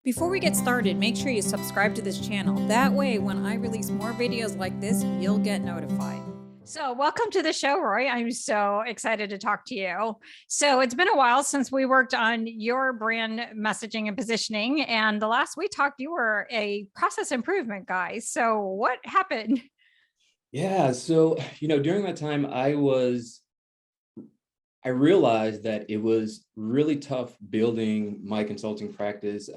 Before we get started, make sure you subscribe to this channel. That way, when I release more videos like this, you'll get notified. So welcome to the show, Roy. I'm so excited to talk to you. So it's been a while since we worked on your brand messaging and positioning. And the last we talked, you were a process improvement guy. So what happened? Yeah, so during that time, I realized that it was really tough building my consulting practice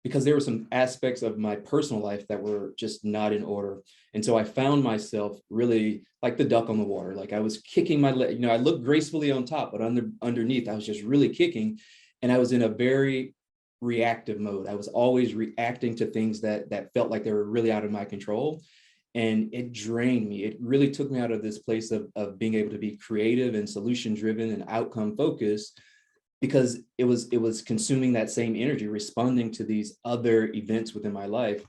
because there were some aspects of my personal life that were just not in order. And so I found myself really like the duck on the water. Like I was kicking my leg, I looked gracefully on top, but underneath, I was just really kicking. And I was in a very reactive mode. I was always reacting to things that felt like they were really out of my control. And it drained me. It really took me out of this place of being able to be creative and solution driven and outcome focused, because it was consuming that same energy, responding to these other events within my life.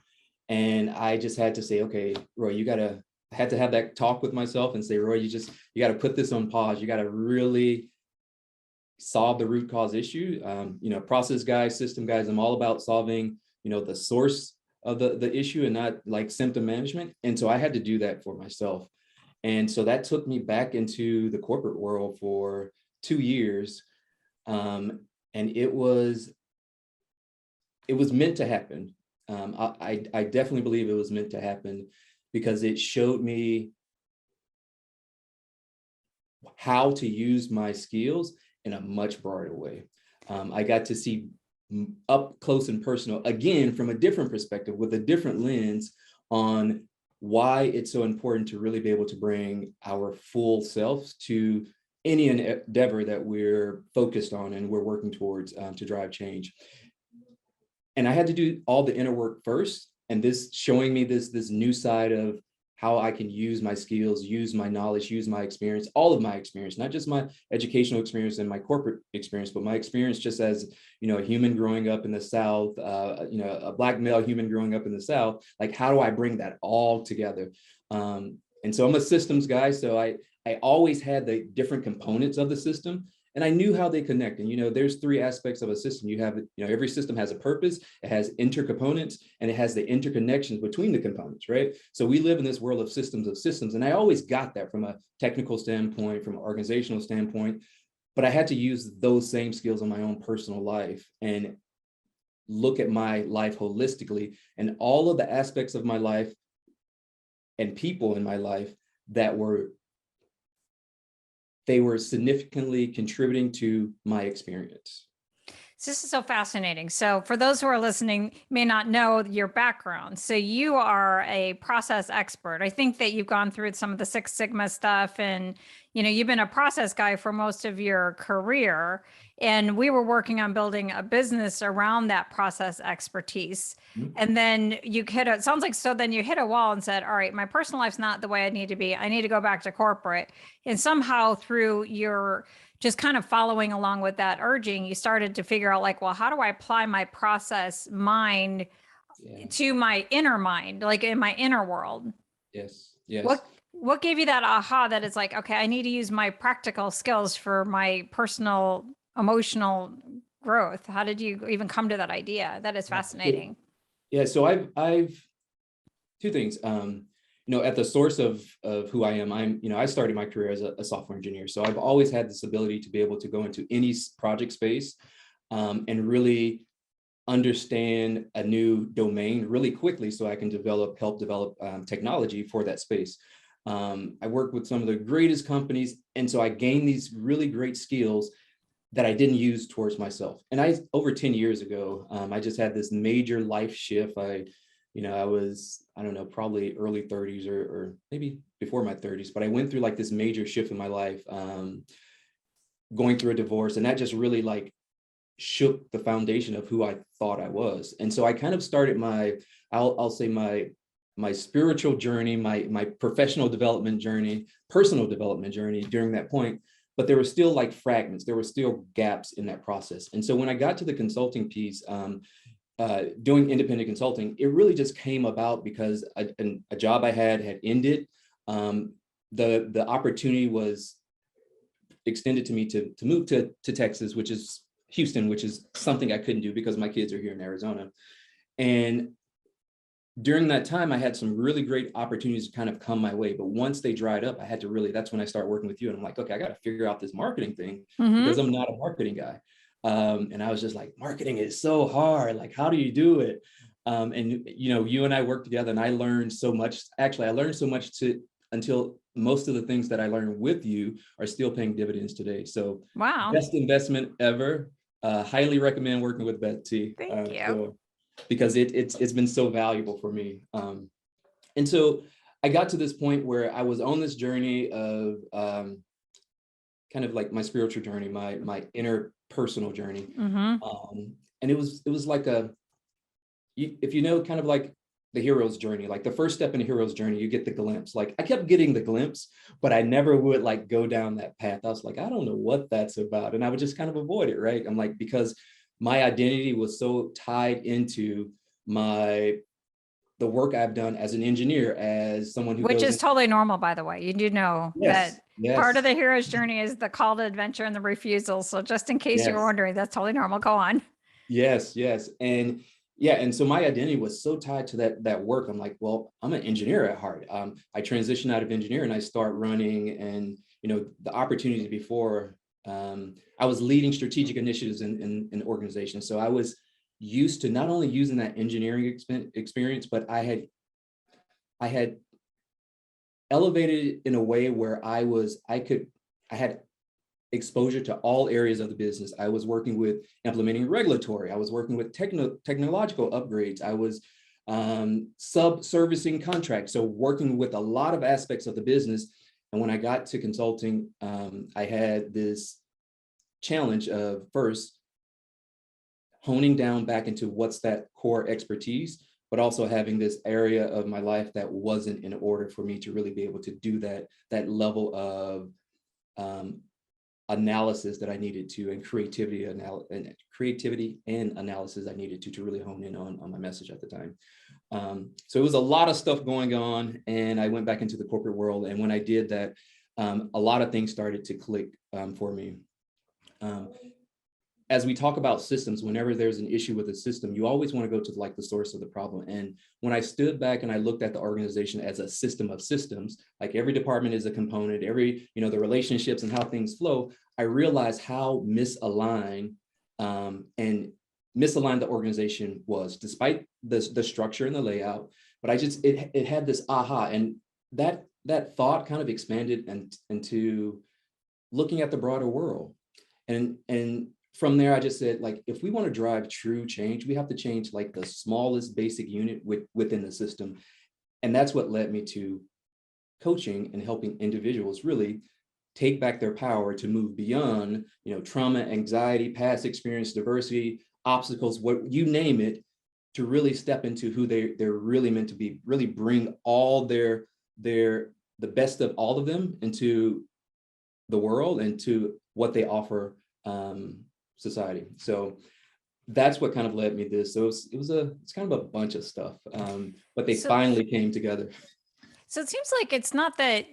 And I just had to say, okay, Roy, I had to have that talk with myself and say, Roy, you got to put this on pause. You got to really solve the root cause issue. Process guys, system guys, I'm all about solving, the source of the issue and not like symptom management. And so I had to do that for myself. And so that took me back into the corporate world for 2 years. And it was meant to happen. I definitely believe it was meant to happen because it showed me how to use my skills in a much broader way. I got to see up close and personal, again, from a different perspective, with a different lens on why it's so important to really be able to bring our full selves to any endeavor that we're focused on and we're working towards to drive change. And I had to do all the inner work first, and this showing me this new side of how I can use my skills, use my knowledge, use my experience, all of my experience, not just my educational experience and my corporate experience, but my experience just as, a human growing up in the South, a Black male human growing up in the South. Like, how do I bring that all together? And so I'm a systems guy. So I always had the different components of the system, and I knew how they connect. And, there's three aspects of a system. You have, every system has a purpose, it has intercomponents, and it has the interconnections between the components, right? So we live in this world of systems. And I always got that from a technical standpoint, from an organizational standpoint, but I had to use those same skills in my own personal life and look at my life holistically and all of the aspects of my life and people in my life that they were significantly contributing to my experience. This is so fascinating. So for those who are listening, may not know your background. So you are a process expert. I think that you've gone through some of the Six Sigma stuff, and you've been a process guy for most of your career. And we were working on building a business around that process expertise. Mm-hmm. And then it sounds like, so then you hit a wall and said, all right, my personal life's not the way I need to be. I need to go back to corporate. And somehow through your just kind of following along with that urging, you started to figure out like, well, how do I apply my process mind to my inner mind, like in my inner world? Yes. Yes. What gave you that aha that it's like, okay, I need to use my practical skills for my personal emotional growth? How did you even come to that idea? That is fascinating. Yeah. So I've two things. At the source of who I am, I started my career as a software engineer. So I've always had this ability to be able to go into any project space and really understand a new domain really quickly so I can help develop technology for that space. I work with some of the greatest companies. And so I gained these really great skills that I didn't use towards myself. And over 10 years ago, I just had this major life shift. I was, I don't know, probably early 30s or maybe before my 30s, but I went through like this major shift in my life, going through a divorce. And that just really like shook the foundation of who I thought I was. And so I kind of started I'll say my spiritual journey, my professional development journey, personal development journey during that point. But there were still like fragments, there were still gaps in that process. And so when I got to the consulting piece, doing independent consulting, it really just came about because a job I had ended. The opportunity was extended to me to move to Texas, which is Houston, which is something I couldn't do because my kids are here in Arizona. And during that time, I had some really great opportunities to kind of come my way. But once they dried up, I had to really, that's when I started working with you. And I'm like, okay, I got to figure out this marketing thing because I'm not a marketing guy. And I was just like, marketing is so hard. Like, how do you do it? And, you know, you and I worked together and I learned so much. Actually, I learned so much until most of the things that I learned with you are still paying dividends today. So Wow. best investment ever. Highly recommend working with Betsy. Thank you. Because it's been so valuable for me. And so I got to this point where I was on this journey of kind of like my spiritual journey, my inner personal journey. And it was like if you know, kind of like the hero's journey, like the first step in a hero's journey, you get the glimpse. Like I kept getting the glimpse, but I never would like go down that path. I was like, I don't know what that's about. And I would just kind of avoid it, right? I'm like, because my identity was so tied into the work I've done as an engineer, as someone who Which is totally normal, by the way. You do know that part of the hero's journey is the call to adventure and the refusal. So just in case you were wondering, that's totally normal. Go on. Yes. And yeah, and so my identity was so tied to that work. I'm like, well, I'm an engineer at heart. I transitioned out of engineering and I start running, and you know, the opportunities before, I was leading strategic initiatives in organizations. So I was used to not only using that engineering experience, but I had elevated it in a way where I had exposure to all areas of the business. I was working with implementing regulatory. I was working with technological upgrades. I was sub-servicing contracts. So working with a lot of aspects of the business. And when I got to consulting, I had this challenge of first honing down back into what's that core expertise, but also having this area of my life that wasn't in order for me to really be able to do that level of analysis that I needed to, and creativity and analysis I needed to really hone in on my message at the time. So it was a lot of stuff going on, and I went back into the corporate world. And when I did that, a lot of things started to click for me. As we talk about systems, whenever there's an issue with a system, you always want to go to like the source of the problem. And when I stood back and I looked at the organization as a system of systems, like every department is a component, the relationships and how things flow, I realized how misaligned the organization was, despite the structure and the layout. But it had this aha, and that thought kind of expanded into looking at the broader world. And from there, I just said, like, if we want to drive true change, we have to change like the smallest basic unit within the system. And that's what led me to coaching and helping individuals really take back their power to move beyond, trauma, anxiety, past experience, diversity, obstacles, what you name it, to really step into who they're really meant to be, really bring all the best of all of them into the world and to what they offer society. So that's what kind of led me to this. So it's kind of a bunch of stuff, but they finally came together. So it seems like it's not that,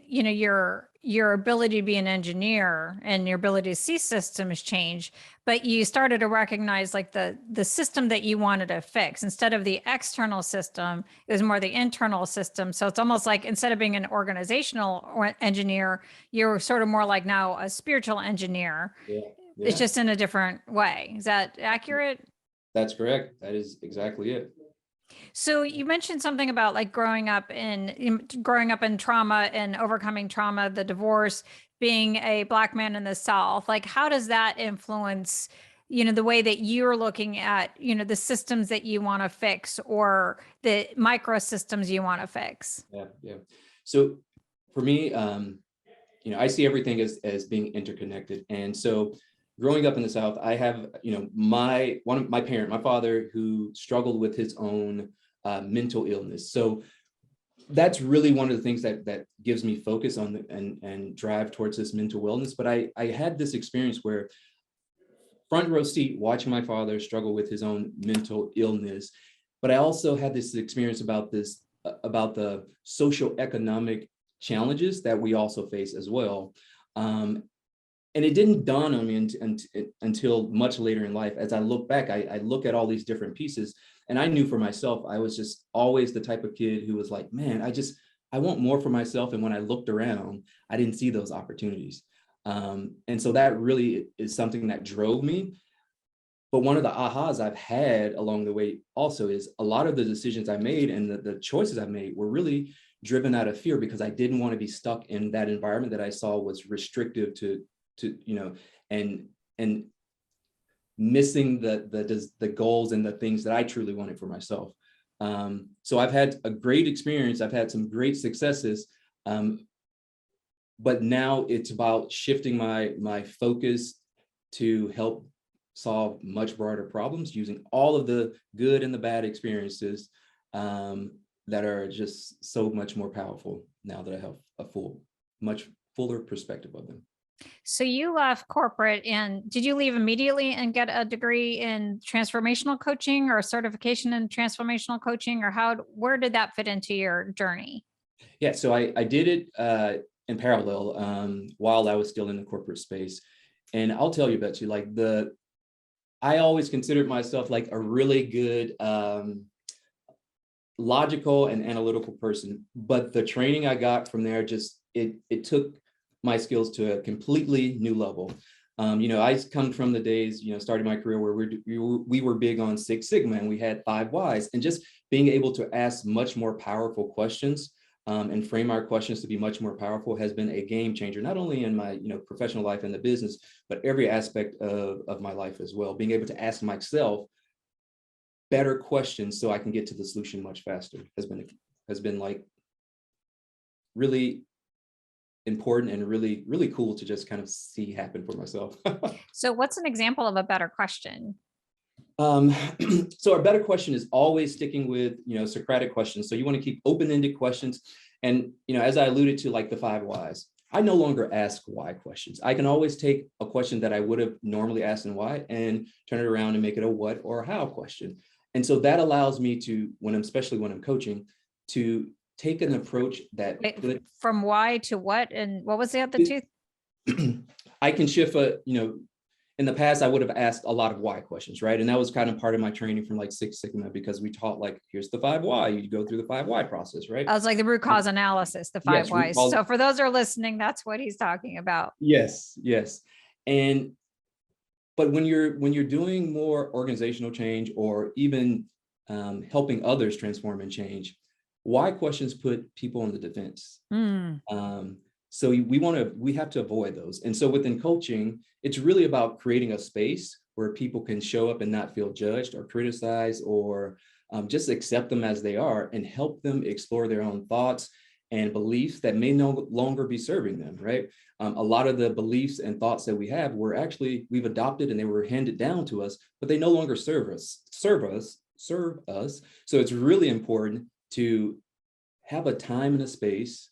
your ability to be an engineer and your ability to see systems change, but you started to recognize like the system that you wanted to fix. Instead of the external system, it was more the internal system. So it's almost like instead of being an organizational engineer, you're sort of more like now a spiritual engineer. Yeah. It's just in a different way. Is that accurate? That's correct. That is exactly it. So you mentioned something about like growing up in trauma and overcoming trauma, the divorce, being a Black man in the South. Like, how does that influence, the way that you're looking at, the systems that you want to fix or the microsystems you want to fix? Yeah. So for me, I see everything as being interconnected. And so growing up in the South, I have, my father, who struggled with his own mental illness. So that's really one of the things that gives me focus on and drive towards this mental wellness. But I had this experience where front row seat watching my father struggle with his own mental illness. But I also had this experience about the socioeconomic challenges that we also face as well. and it didn't dawn on me until much later in life. As I look back, I look at all these different pieces, and I knew for myself, I was just always the type of kid who was like, man, I want more for myself. And when I looked around, I didn't see those opportunities. And so that really is something that drove me. But one of the ahas I've had along the way also is a lot of the decisions I made and the choices I made were really driven out of fear, because I didn't want to be stuck in that environment that I saw was restrictive to and missing the goals and the things that I truly wanted for myself. So I've had a great experience. I've had some great successes. But now it's about shifting my focus to help solve much broader problems using all of the good and the bad experiences that are just so much more powerful now that I have a much fuller perspective of them. So you left corporate, and did you leave immediately and get a degree in transformational coaching or a certification in transformational coaching, or where did that fit into your journey? Yeah, so I did it in parallel while I was still in the corporate space. And I'll tell you, Betsy, I always considered myself like a really good logical and analytical person, but the training I got from there it took my skills to a completely new level. I come from the days, starting my career where we were big on Six Sigma, and we had 5 whys, and just being able to ask much more powerful questions and frame our questions to be much more powerful has been a game changer, not only in my professional life and the business, but every aspect of my life as well. Being able to ask myself better questions so I can get to the solution much faster has been like really important and really, really cool to just kind of see happen for myself. So what's an example of a better question? So our better question is always sticking with, Socratic questions. So you want to keep open-ended questions. And, as I alluded to, like the 5 whys, I no longer ask why questions. I can always take a question that I would have normally asked in why and turn it around and make it a what or a how question. And so that allows me to, especially when I'm coaching, to take an approach that from why to what, and what was the other two? I can shift in the past, I would have asked a lot of why questions, right? And that was kind of part of my training from like Six Sigma, because we taught here's the 5 why, you go through the 5 why process, right? I was like the root cause analysis, the 5 whys. So for those who are listening, that's what he's talking about. Yes. But when you're doing more organizational change, or even helping others transform and change, why questions put people on the defense. So we have to avoid those. And so within coaching, it's really about creating a space where people can show up and not feel judged or criticized, or just accept them as they are, and help them explore their own thoughts and beliefs that may no longer be serving them, right? A lot of the beliefs and thoughts that we have we've adopted, and they were handed down to us, but they no longer serve us. So it's really important to have a time and a space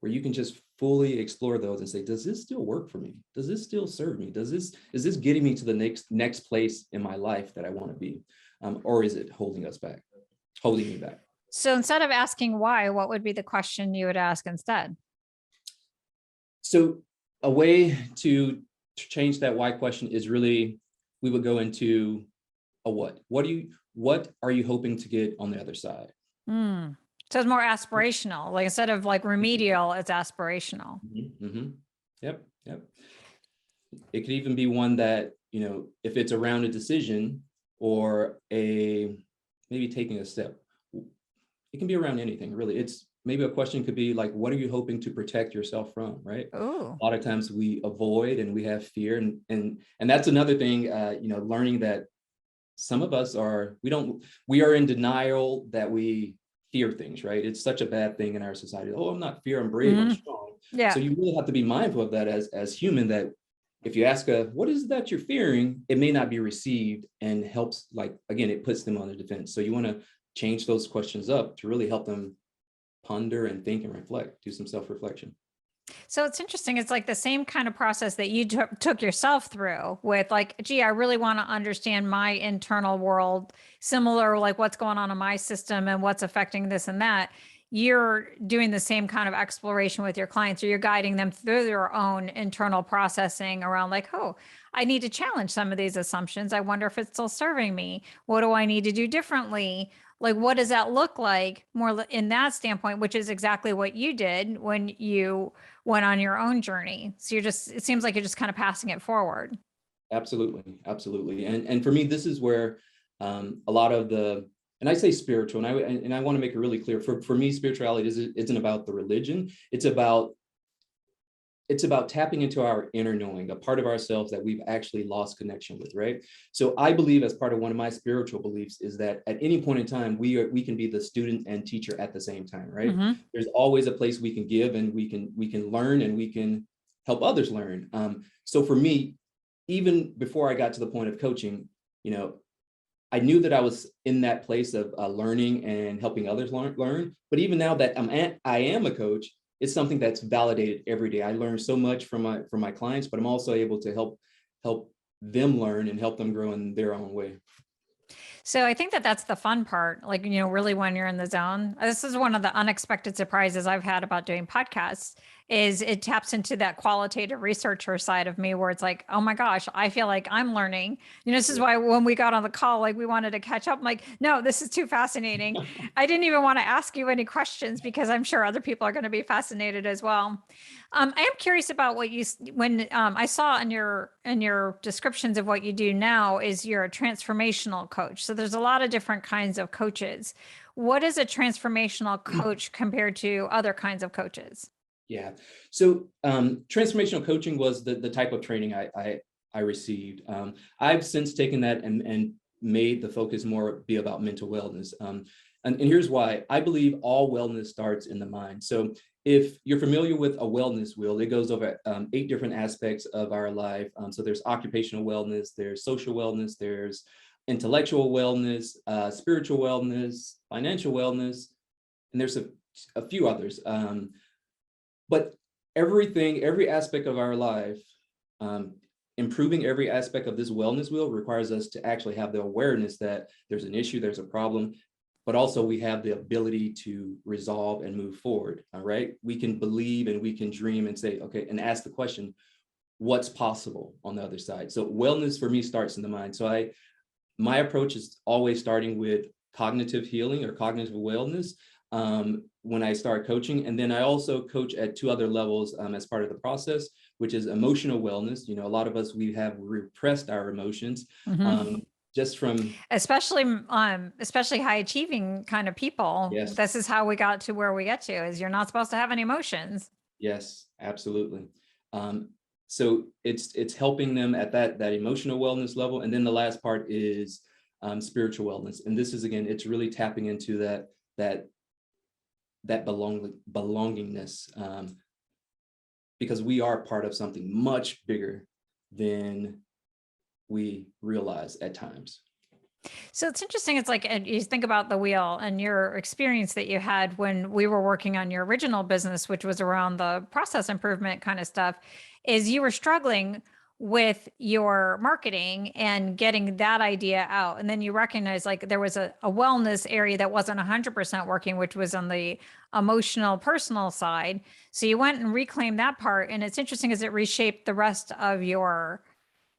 where you can just fully explore those and say, does this still work for me? Does this still serve me? Is this getting me to the next place in my life that I want to be? Or is it holding me back? So instead of asking why, what would be the question you would ask instead? So a way to change that why question is really, we would go into a what. What are you hoping to get on the other side? So it's more aspirational. Like instead of like remedial, it's aspirational. Yep. It could even be one that, if it's around a decision or maybe taking a step, it can be around anything, really. It's maybe a question could be like, what are you hoping to protect yourself from, right? Ooh. A lot of times we avoid and we have fear. And that's another thing, learning that some of us we are in denial that we fear things, right? It's such a bad thing in our society. Oh, I'm not fear, I'm brave, I'm strong. Yeah. So you really have to be mindful of that as human, that if you ask what is that you're fearing, it may not be received, and helps, again, it puts them on the defense. So you want to change those questions up to really help them ponder and think and reflect, do some self-reflection. So it's interesting. It's like the same kind of process that you took yourself through with gee, I really want to understand my internal world, similar, like what's going on in my system and what's affecting this and that. you're doing the same kind of exploration with your clients, or you're guiding them through their own internal processing around like, oh, I need to challenge some of these assumptions. I wonder if it's still serving me. What do I need to do differently? Like, what does that look like more in that standpoint, which is exactly what you did when you went on your own journey. So you're just, it seems like you're just kind of passing it forward. Absolutely, absolutely. And for me, this is where a lot of the, and I say spiritual, and I want to make it really clear, for me, spirituality isn't about the religion. It's about tapping into our inner knowing, a part of ourselves that we've actually lost connection with, right? So I believe, as part of one of my spiritual beliefs, is that at any point in time, we can be the student and teacher at the same time, right? Mm-hmm. There's always a place we can give, and we can learn, and we can help others learn. So for me, even before I got to the point of coaching, I knew that I was in that place of learning and helping others learn. But even now that I am a coach, it's something that's validated every day. I learn so much from my clients, but I'm also able to help them learn and help them grow in their own way. So I think that that's the fun part, like, really when you're in the zone. This is one of the unexpected surprises I've had about doing podcasts, is it taps into that qualitative researcher side of me where it's like, oh my gosh, I feel like I'm learning. This is why when we got on the call, like we wanted to catch up. I'm like, no, this is too fascinating. I didn't even want to ask you any questions because I'm sure other people are going to be fascinated as well. I am curious about what when I saw in your descriptions of what you do now is you're a transformational coach. So there's a lot of different kinds of coaches. What is a transformational coach compared to other kinds of coaches? Yeah. So transformational coaching was the type of training I received. I've since taken that and made the focus more be about mental wellness. And here's why. I believe all wellness starts in the mind. So if you're familiar with a wellness wheel, it goes over 8 different aspects of our life. So there's occupational wellness, there's social wellness, there's intellectual wellness, spiritual wellness, financial wellness, and there's a few others. But every aspect of our life, improving every aspect of this wellness wheel requires us to actually have the awareness that there's an issue, there's a problem, but also we have the ability to resolve and move forward. All right. We can believe and we can dream and say, okay, and ask the question, what's possible on the other side? So wellness for me starts in the mind. So my approach is always starting with cognitive healing or cognitive wellness. When I start coaching. And then I also coach at 2 other levels as part of the process, which is emotional wellness. A lot of us, we have repressed our emotions just from. Especially high achieving kind of people. Yes. This is how we got to where we get to, is you're not supposed to have any emotions. Yes, absolutely. So it's helping them at that emotional wellness level. And then the last part is spiritual wellness. And this is, again, it's really tapping into that belongingness, because we are part of something much bigger than we realize at times. So it's interesting. It's like, you think about the wheel and your experience that you had when we were working on your original business, which was around the process improvement kind of stuff, is you were struggling with your marketing and getting that idea out. And then you recognize like there was a wellness area that wasn't 100% working, which was on the emotional, personal side. So you went and reclaimed that part. And it's interesting as it reshaped the rest of your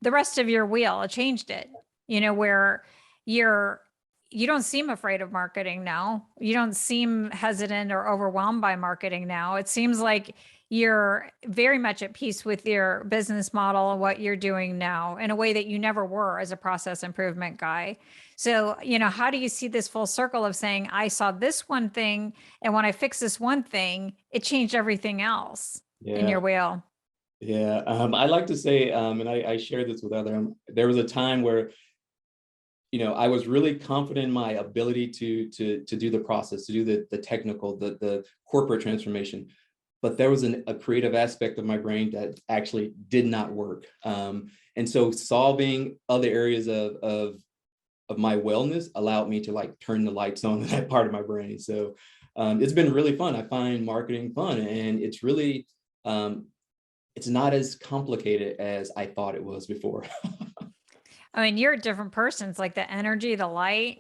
wheel. It changed it, where you don't seem afraid of marketing now. You don't seem hesitant or overwhelmed by marketing now. It seems like you're very much at peace with your business model and what you're doing now in a way that you never were as a process improvement guy. So, how do you see this full circle of saying, I saw this one thing, and when I fixed this one thing, it changed everything else in your wheel? Yeah, I like to say, and I share this with others, there was a time where I was really confident in my ability to do the process, to do the technical, the corporate transformation. But there was a creative aspect of my brain that actually did not work. And so solving other areas of my wellness allowed me to like turn the lights on in that part of my brain. So it's been really fun. I find marketing fun, and it's really, it's not as complicated as I thought it was before. I mean, you're a different person. It's like the energy, the light.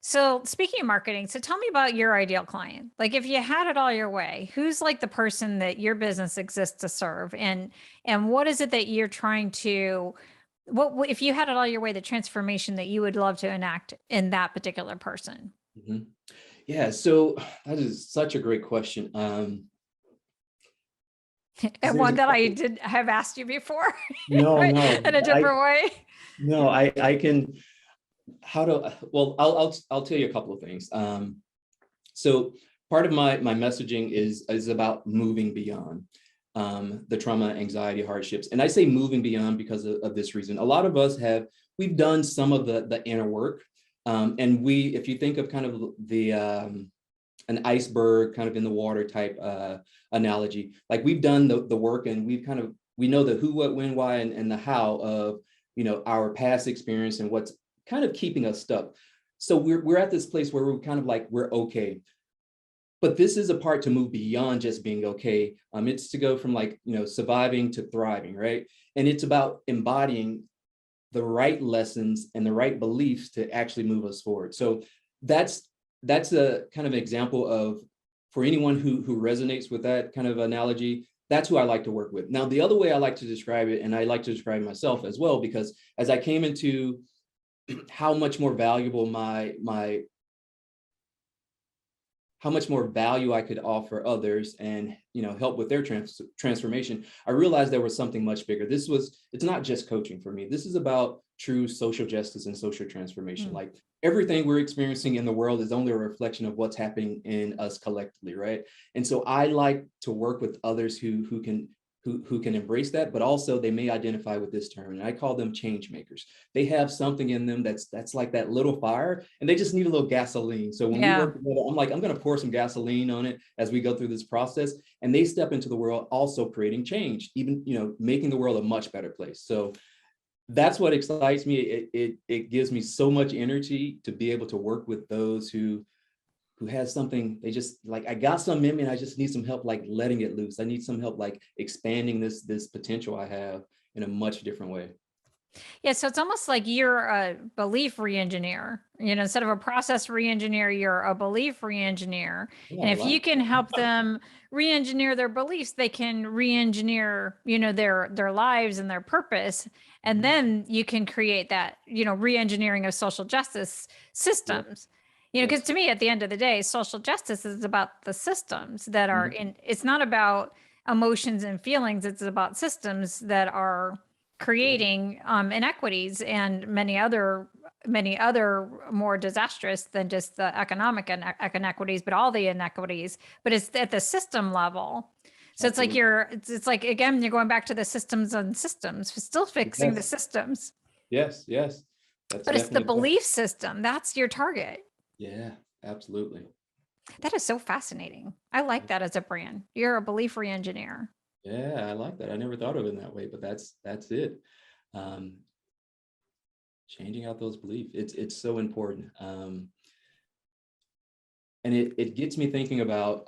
So speaking of marketing, so tell me about your ideal client. Like if you had it all your way, who's like the person that your business exists to serve? And what is it that you're trying to, if you had it all your way, the transformation that you would love to enact in that particular person? Mhm. Yeah, so that is such a great question. Because And there's one a that I couple. did have asked you before No, no, in a different way. I can. How to? Well, I'll tell you a couple of things. So part of my messaging is about moving beyond the trauma, anxiety, hardships, and I say moving beyond because of this reason. A lot of us we've done some of the inner work, and if you think of kind of the an iceberg kind of in the water type analogy, like we've done the work, and we know the who, what, when, why, and the how of our past experience and what's kind of keeping us stuck. So we're at this place where we're kind of like we're okay. But this is a part to move beyond just being okay. It's to go from like, surviving to thriving, right? And it's about embodying the right lessons and the right beliefs to actually move us forward. So that's a kind of example of, for anyone who resonates with that kind of analogy, that's who I like to work with. Now, the other way I like to describe it, and I like to describe myself as well, because as I came into how much more valuable how much more value I could offer others and help with their transformation, I realized there was something much bigger. It's not just coaching for me. This is about true social justice and social transformation. Like everything we're experiencing in the world is only a reflection of what's happening in us collectively, right? And so I like to work with others who can embrace that, but also they may identify with this term, and I call them change makers. They have something in them that's like that little fire, and they just need a little gasoline. So when we Yeah. work together, I'm like, I'm going to pour some gasoline on it as we go through this process, and they step into the world also creating change, even making the world a much better place. So that's what excites me. It gives me so much energy to be able to work with those who has something, they just like, I got some in me and I just need some help like letting it loose. I need some help like expanding this potential I have in a much different way. Yeah, so it's almost like you're a belief re-engineer. Instead of a process re-engineer, you're a belief re-engineer. Yeah, And I if you like can help them re-engineer their beliefs, they can re-engineer, their lives and their purpose. And Mhm. then you can create that, re-engineering of social justice Yeah. systems. Because Yes. to me, at the end of the day, social justice is about the systems that are Mhm. in, it's not about emotions and feelings, it's about systems that are Yeah. creating inequities and many other more disastrous than just the economic inequities, but all the inequities. But it's at the system level. So it's like Absolutely. it's like, again, you're going back to the systems and systems, still fixing the Yes. systems, Yes. Yes. That's but it's the definitely a fact. belief system that's your target. Yeah. Absolutely. That is so fascinating. I like that as a brand. You're a belief re-engineer. Yeah, I like that. I never thought of it in that way, but that's it. Um, Changing out those beliefs. It's so important. And it gets me thinking about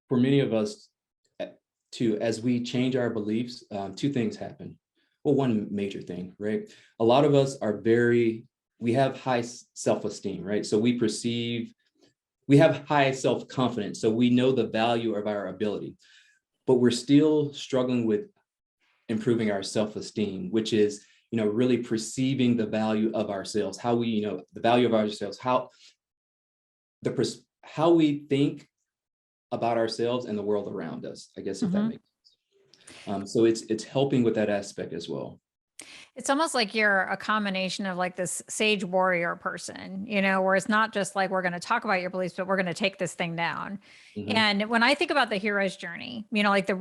for many of us too, as we change our beliefs, two things happen. Well, one major thing, right? A lot of us we have high self-esteem, right? So we have high self-confidence. So we know the value of our ability, but we're still struggling with improving our self-esteem, which is, really perceiving the value of ourselves, how we, the value of ourselves, how we think about ourselves and the world around us, I guess, if that Mhm. makes sense. So it's helping with that aspect as well. It's almost like you're a combination of like this sage warrior person, where it's not just like we're going to talk about your beliefs, but we're going to take this thing down. Mhm. And when I think about the hero's journey, like that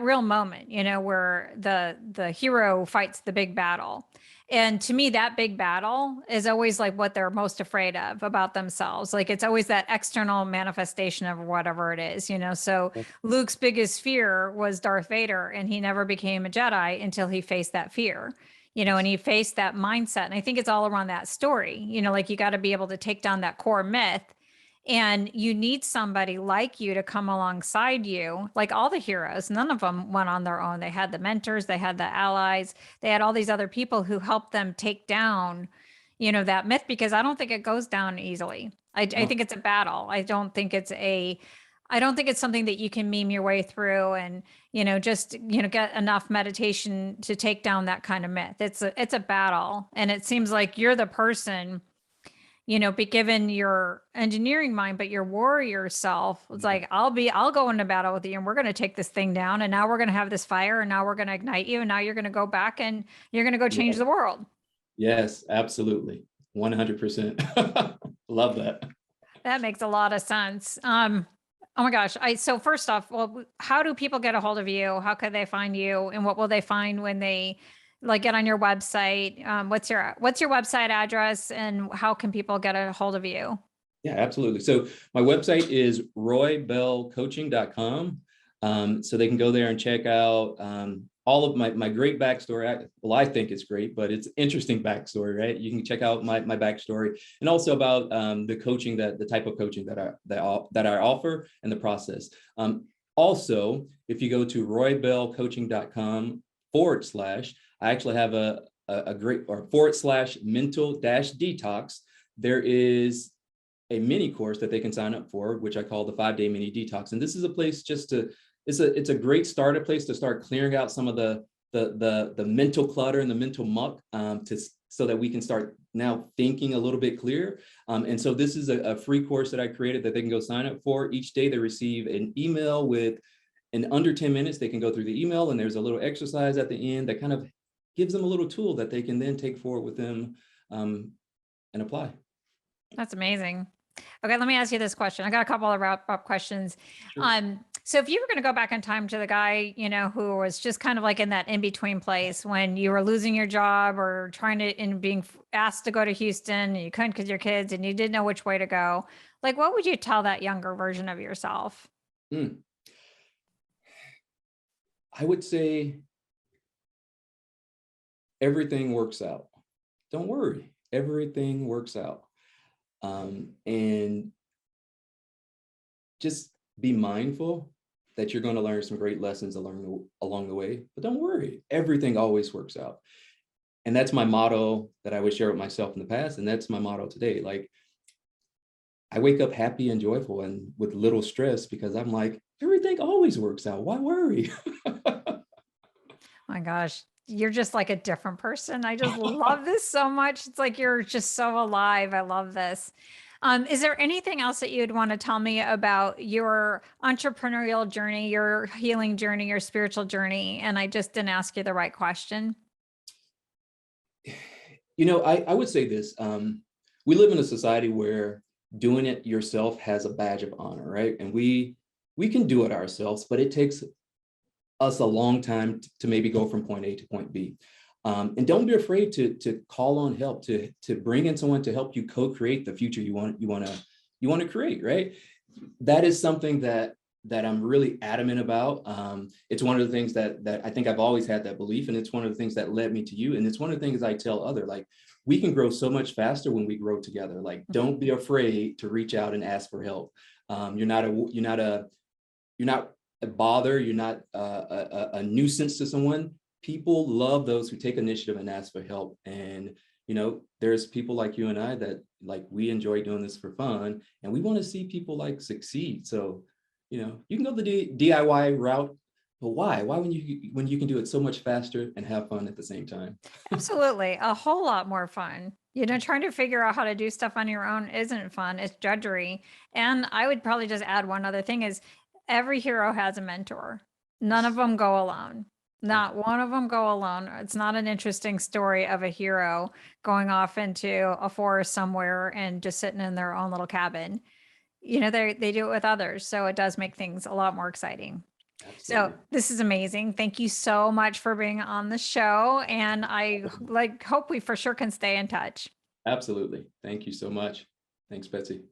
real moment, where the hero fights the big battle. And to me, that big battle is always like what they're most afraid of about themselves. Like it's always that external manifestation of whatever it is, So Luke's biggest fear was Darth Vader, and he never became a Jedi until he faced that fear, and Yes. he faced that mindset. And I think it's all around that story, like you got to be able to take down that core myth. And you need somebody like you to come alongside you, like all the heroes. None of them went on their own. They had the mentors, they had the allies, they had all these other people who helped them take down, that myth, because I don't think it goes down easily. I think it's a battle. I don't think it's something that you can meme your way through and, just, get enough meditation to take down that kind of myth. It's a battle. And it seems like you're the person, be given your engineering mind, but your warrior self. It's like, I'll go into battle with you and we're going to take this thing down. And now we're going to have this fire and now we're going to ignite you. And now you're going to go back and you're going to go change the world. Yes, absolutely. 100%. Love that. That makes a lot of sense. Oh my gosh. So first off, well, how do people get a hold of you? How could they find you? And what will they find when they get on your website? What's your website address and how can people get a hold of you? Yeah, absolutely. So my website is roybellcoaching.com. So they can go there and check out all of my great backstory. I think it's great, but it's interesting backstory, right? You can check out my backstory and also about the coaching, the type of coaching that I offer and the process. Also, if you go to roybellcoaching.com / I actually have a great / mental detox. There is a mini course that they can sign up for, which I call the 5-day mini detox. And this is a place it's a great starter place to start clearing out some of the mental clutter and the mental muck so that we can start now thinking a little bit clearer. And so this is a free course that I created that they can go sign up for. Each day they receive an email in under 10 minutes, they can go through the email and there's a little exercise at the end that kind of gives them a little tool that they can then take forward with them and apply. That's amazing. Okay, let me ask you this question. I got a couple of wrap-up questions. Sure. So if you were going to go back in time to the guy, who was just kind of like in that in-between place when you were losing your job or being asked to go to Houston and you couldn't because your kids and you didn't know which way to go, what would you tell that younger version of yourself? I would say everything works out. Don't worry, everything works out. And just be mindful that you're going to learn some great lessons along the way, but don't worry, everything always works out. And that's my motto that I would share with myself in the past. And that's my motto today. I wake up happy and joyful and with little stress because I'm like, everything always works out. Why worry? My gosh, you're just like a different person. I just love this so much. It's like you're just so alive. I love this. Is there anything else that you'd want to tell me about your entrepreneurial journey, your healing journey, your spiritual journey? And I just didn't ask you the right question. I would say this. We live in a society where doing it yourself has a badge of honor, right? And we can do it ourselves, but it takes us a long time to maybe go from point A to point B. And don't be afraid to call on help, to bring in someone to help you co-create the future you want to create, right? That is something that I'm really adamant about. It's one of the things that I think I've always had that belief, and it's one of the things that led me to you. And it's one of the things I tell others, we can grow so much faster when we grow together. Don't be afraid to reach out and ask for help. You're not a bother. You're not a nuisance to someone. People love those who take initiative and ask for help. And, there's people like you and I that we enjoy doing this for fun, and we want to see people succeed. So, you can go the DIY route, but why? Why when you can do it so much faster and have fun at the same time? Absolutely. A whole lot more fun. Trying to figure out how to do stuff on your own isn't fun. It's drudgery. And I would probably just add one other thing is every hero has a mentor. None of them go alone. Not one of them go alone. It's not an interesting story of a hero going off into a forest somewhere and just sitting in their own little cabin. They do it with others. So it does make things a lot more exciting. Absolutely. So this is amazing. Thank you so much for being on the show. And I hope we for sure can stay in touch. Absolutely. Thank you so much. Thanks, Betsy.